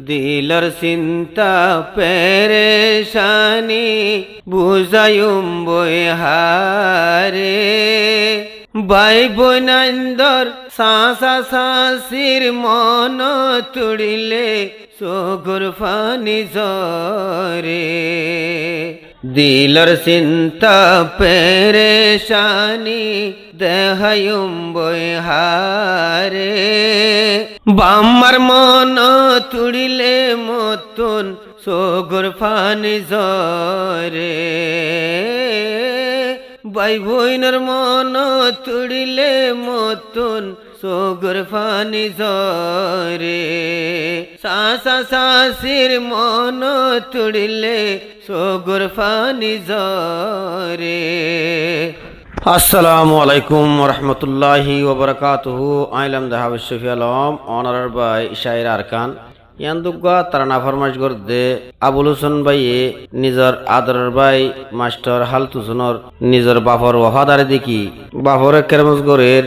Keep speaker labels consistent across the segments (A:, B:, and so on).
A: দিলর চিন্তা পেরেশানি বুঝায়ুম বইহারে বাই বৈনান্দর সাসা সাসির মন তুড়িলে চোখর ফানি জরে দিলর চিন্তা পেরেশানি দেহায়ুম বইহারে বাম্মার মন তুড়িলে মতন চোখর ফানি জরে বাই বইনের মন তুড়িলে মতন চোখর ফানি জরে সাসা সাসির মন তুড়িলে চোখর ফানি জরে। আসসালামু আলাইকুম রহমতুল্লাহি ওবরাকাতুহু। আইলাম দাহাব শফি আলম অনার বাই শায়ের আরকান ইয়ান্দুগা তারানা ফরমাইশ করতে আবুল হোসেন ভাইয়ে নিজের আদরের ভাই মাস্টার হালতুসনর নিজের বাপর ওয়াফাদারে দেখি বাপরে কেরমজ গরের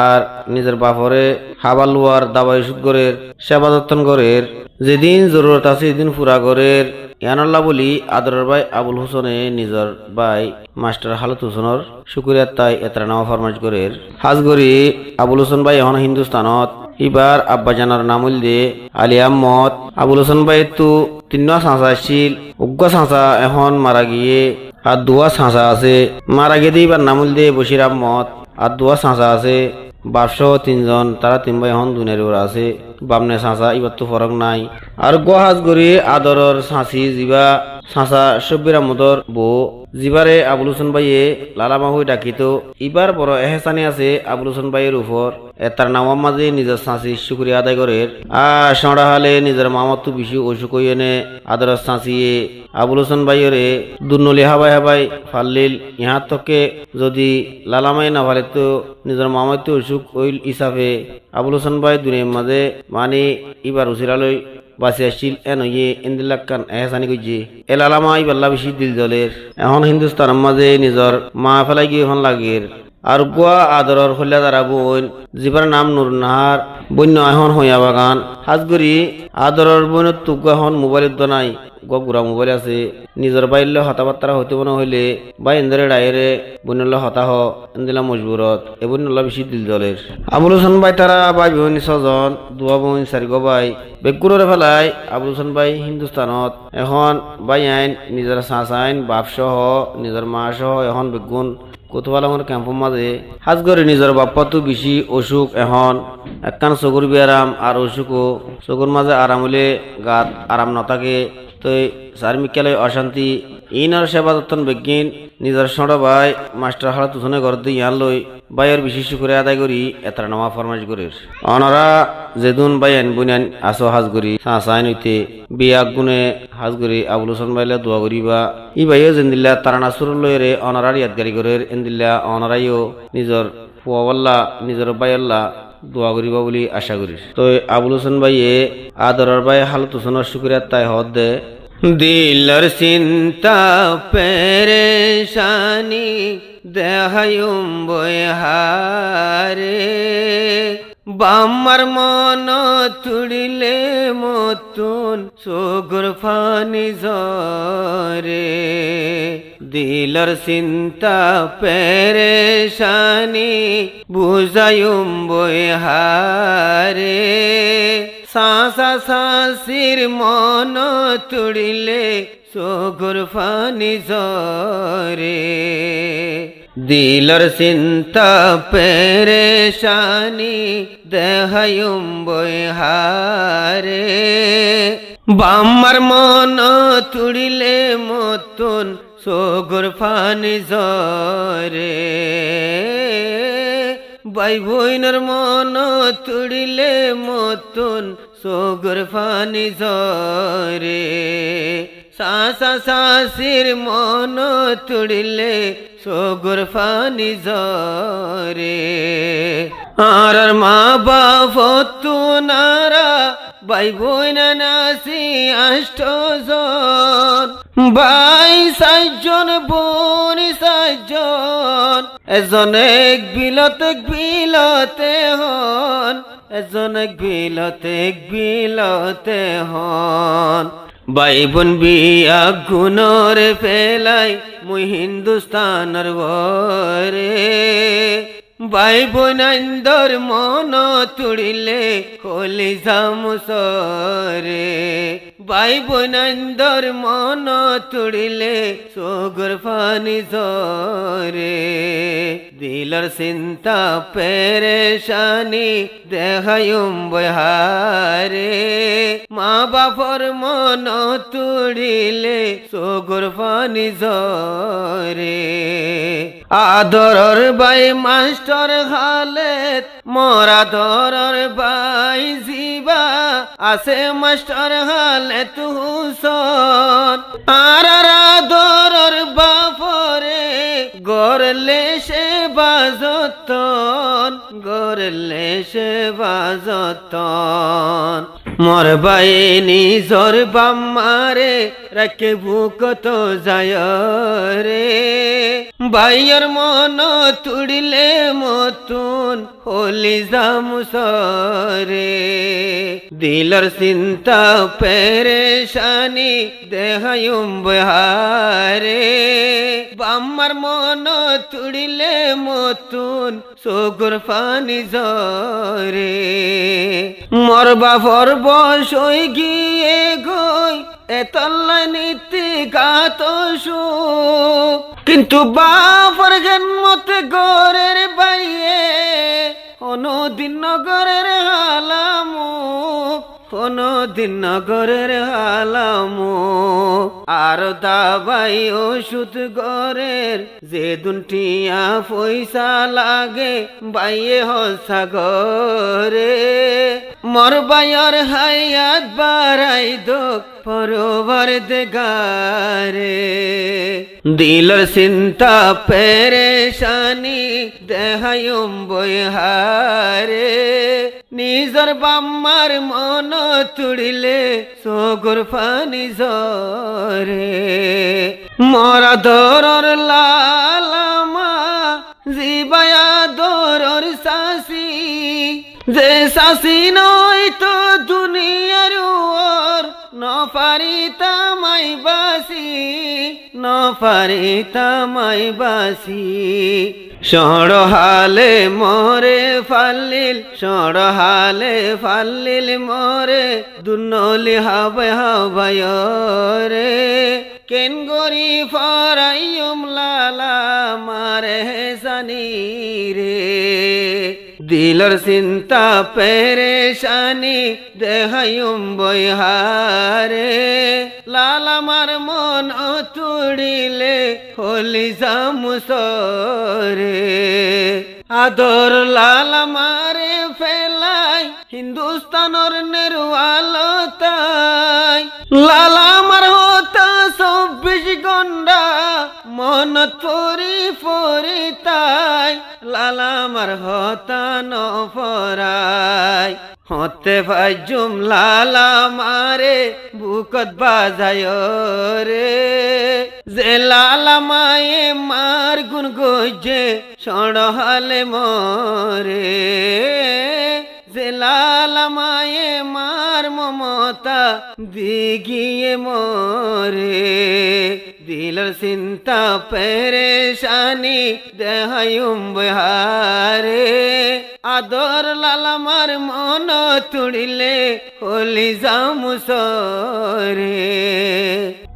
A: আর নিজের বাপরে হাবালুয়ার দাবাই সুদ গরের সেবা যত্ন গরের যেদিন জরুরত আছে সেদিন পুরা গরের ইয়ানাল্লাহ বলি আদরের ভাই আবুল হোসেনে নিজের ভাই মাস্টার হালত হোসেনের শুকুরিয়াত তাই এতরা নাম ফরমাইশ গরের হাজগরি আবুল হোসেন ভাই এখন হিন্দুস্তানত এবার আব্বাজানার নামুল দে আলী আহমদ আবুল হোসেন ভাই তো তিন সাঁচা আসছিল উগ্গা সাঁচা এখন মারা গিয়ে আর দুয়া সাঁচা আছে মারা গিয়ে দিয়ে এবার নামুল দে বশির আহমদ আর দুয়া সাঁচা আছে বাপসহ তিনজন তারা তিন ভাই এখন দুনিয়ার ওরা আছে বামনে সাঁচা এবার তো ফরক নাই আর গোহাজ গড়ি আদরর সাঁচি জিবা সাঁচা সব্বির আহমদর বউ জিবারে আবুল হোসেন ভাইয়ে লালামা হয়ে ডাকিত এবার বড় এহসানি আছে আবুল হোসেন ভাইয়ের উপর তার নামার মাঝে নিজের সাঁচি শুক্রিয়া আদায় করে আর সড়া হালে নিজের মামার তো বেশি অসুখ হইয়ে নে আদরের সাঁচিয়ে আবুল হোসেন ভাইয়েরে দুর্নলি হাবাই হাবাই ফাল্লিল ইহার তকে যদি লালামাই না ফালে তো নিজের মামার তো অসুখ হইল হিসাবে আবুল হোসেন ভাই দুনিয়ার মাঝে মানে এবার উচিরালয় বাসি আসছিল ইয়ে ইন্দিল্লাকান এহসানি করছে এ লালামা ইবাল্লা বেশি দিল জলের এখন হিন্দুস্তানের মাঝে নিজের মা ফেলাই গিয়ে এখন লাগের আর গোয়া আদরর হল্লা দ্বারা বোন জিবার নাম নুর নাহার বন্য এখন হইয়া বাগান হাজগরি আদরর বোনের তুক এখন মোবাইলত নাই গুড়া মোবাইল আছে নিজের বাইরলে হতাবার্তা হইতে মনে হইলে বা ইন্দ্রে ডাইরে বন্যল হতাহ ইন্দিলা মজবুরত এ বন্যল বেশি দিল জলের আবুল হোসেন ভাই তারা ভাই বোন ছজন দুয়া বোন চারি গো ভাই বেগুরে ফেলাই আবুল হোসেন ভাই হিন্দুস্তানত এখন ভাই আইন নিজের চাঁচ আইন বাপ সহ নিজের মা সহ এখন বেগুন কোতোয়ালামর ক্যাম্পের মাঝে হাজগরে নিজের বাপ্পা তো বেশি অসুখ এখন একখান চকুর বিয়ারাম আর অসুখও চকুর মাঝে আরাম হলে গাত আরাম নথাকে তো চার্মিকালে অশান্তি ইনার সেবা যত্ন বেগিন নিজের সড় ভাই মাস্টার হালত উঠনে ঘর দিয়ে ইয়ান লই বাইয়ের বিশেষ করে আদায় করি এত নামা ফরমাইশ করে অনারা যেদুন বাইন বুনিয়ান আসো হাজগরি সাঁচাইন হইতে বিয়া গুনে হাজগরি আবুল হোসেন বাইলে দোয়া করিবা ই বাইও জেন্দিল্লা তারানা সুর লইরে অনারার ইয়াদগারি করে এন্দিল্লা অনারাইও নিজের ফুয়াল্লা নিজের বাইল্লা দোয়া করিবা বলি আশা করি তো আবুল হোসেন ভাইয়ে আদরের ভাই হালত হোসেনের শুক্রিয়া তাই হদ দে দিলর চিন্তা পেরেশানি দেহায়ুম বইহারে বাম্মার মন তুড়িলে মতন চোখর ফানি জরে দিলর চিন্তা পেরেশানি বুঝায়ুম বইহারে সাসা সাসির মন তুড়িলে চোখর ফানি জরে দিলর চিন্তা পেরেশানি দেহায়ুম বইহারে বাম্মার মন তুড়িলে মতন চোখর ফানি জরে ভাই বইনের মন তুড়িলে মতন চোখর ফানি জরে সাসা সাসির মন তুড়িলে চোখর ফানি জরে আর মা বাপ তুনারা ভাই বোন নাসি আষ্টজন ভাই সাতজন বোন সাতজন এজন এক বিলতে হন এজন এক বিলতে হন ভাই বোন বিয়া গুণর ফেলাই মুই হিন্দুস্তানের বরে ভাই বোন আইন্দর মন তুড়িলে কলিজা মুসরে ভাই বোন আইন্দর মন তুড়িলে সোগর ফানি জরে দিলর চিন্তা পেরেশানি দেখায়ুম বহারে মা বাপর মন তুড়িলে সোগর ফানি জরে আদরর বাই মাস্টার খালেদ মোরা ধরর বাই জিবা আছে মাস্টার খালেদ হুসন আর আদরর বাপরে গরলে সে বাজতন গরলে সে বাজতন মোর বাই নিজর বাম্মারে রাখে ভুকত যায় রে ভাইয়ের মন তুড়িলে মতুন হলি জামুসরে দিলর চিন্তা পেরেশানি দেহায়ুম বহারে বাম্মার মন তুড়িলে মতুন সগুর ফানি জরে মোর বাপর বসই গিয়ে গই এতল্লা নীতি গাত কিন্তু বাপর জন্মতে গরের বাইয়ে অনুদিন নগরের হালামু অনুদিন নগরের হালামু আর দাবাই ওষুধ গরের যে দুটিয়া পয়সা লাগে বাইয়ে হসা গরে মর বাইর হায়াত বাড়াই দোক পরোবার দেগারে দিলর চিন্তা পেরেশানি দেহায়ুম বহারে নিজর বাম্মার মন তুড়িলে সগুর ফানি জরে মরা দরর লালামা জিবায়া দরর সাসি যে সাসি নয় তো দুনিয়ার নফারিতা মাই বাসি নফারিতা মাই বাসি সড়হালে মরে ফাল্লিল মরে দুনলি হাবে হাবায় রে কেন গরি ফরাইম লালা মারে জানি রে দিলর চিন্তা পেরেশানি দেহায়ুম বহারে লালামার মন তুড়িলে হলি জামুসরে আদর লালামারে ফেলাই হিন্দুস্তানর নেরওয়ালতাই লালামার হতা 24 ঘন্টা মন পরি তাই লালামার হতা নফরাই হতে ফাজুম লালামারে বুকত বাজায় রে যে লালামায়ে মার গুন গজে সড়হালে মরে যে লালামায়ে মার মমতা দিগিয়ে মরে দিলর চিন্তা পেরেশানি দেহায়ুম বহারে আদর লালামার মন তুড়িলে হলি জামুসরে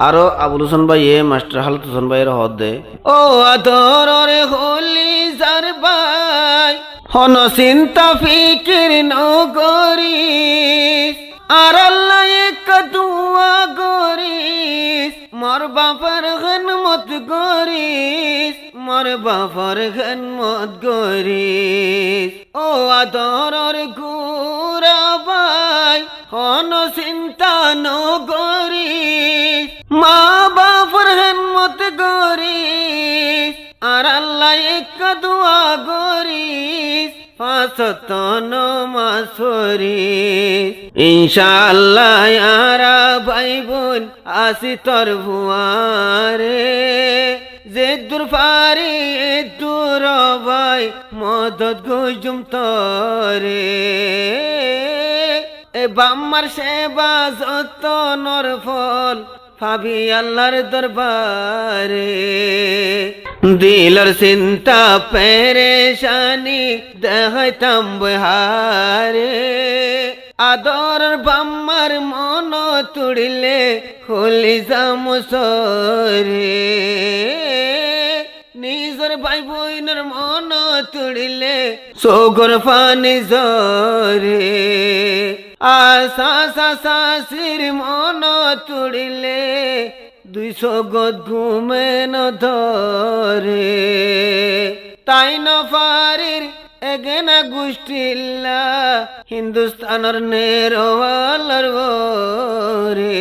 A: আরো আবুল হোসেন ভাইয়ে মাস্টার হালত হোসেন ভাইয়ের হদ দে ও আদর রে হলি জার ভাই হন চিন্তা ফিকির নগরিস আর আল্লাহ এক দুয়া গরিস মোর বাপর খেদমত গরিস মোর বাপর খেদমত গরিস ও আদরর গুরা ভাই হন চিন্তা নগরিস মা বাপর খেদমত গরিস আর আল্লাহ এক দুয়া গরিস পাঁচত নমাজ পড়িস ইনশাআল্লাহ আরা ভাই বোন আসি তোর ভুয়ারে যে দূর পারি দূর ভাই মদত গুজুম তরে এ বাম্মার সেবা যতনর ফল পাবি আল্লাহর দরবারে দিলর চিন্তা পেরেশানি দেখাইতাম বহারে আদর বাম্মার মন তুড়িলে হলি জামসরে নিজর ভাই বইনের মন তুড়িলে সোগর ফানি জরে আশা শাশির মন তুড়িলে 200 গদ ঘুমে ন ধরে তাই নফারির এগেনা গোষ্ঠীল্লা হিন্দুস্তানের নেরওয়ালার রে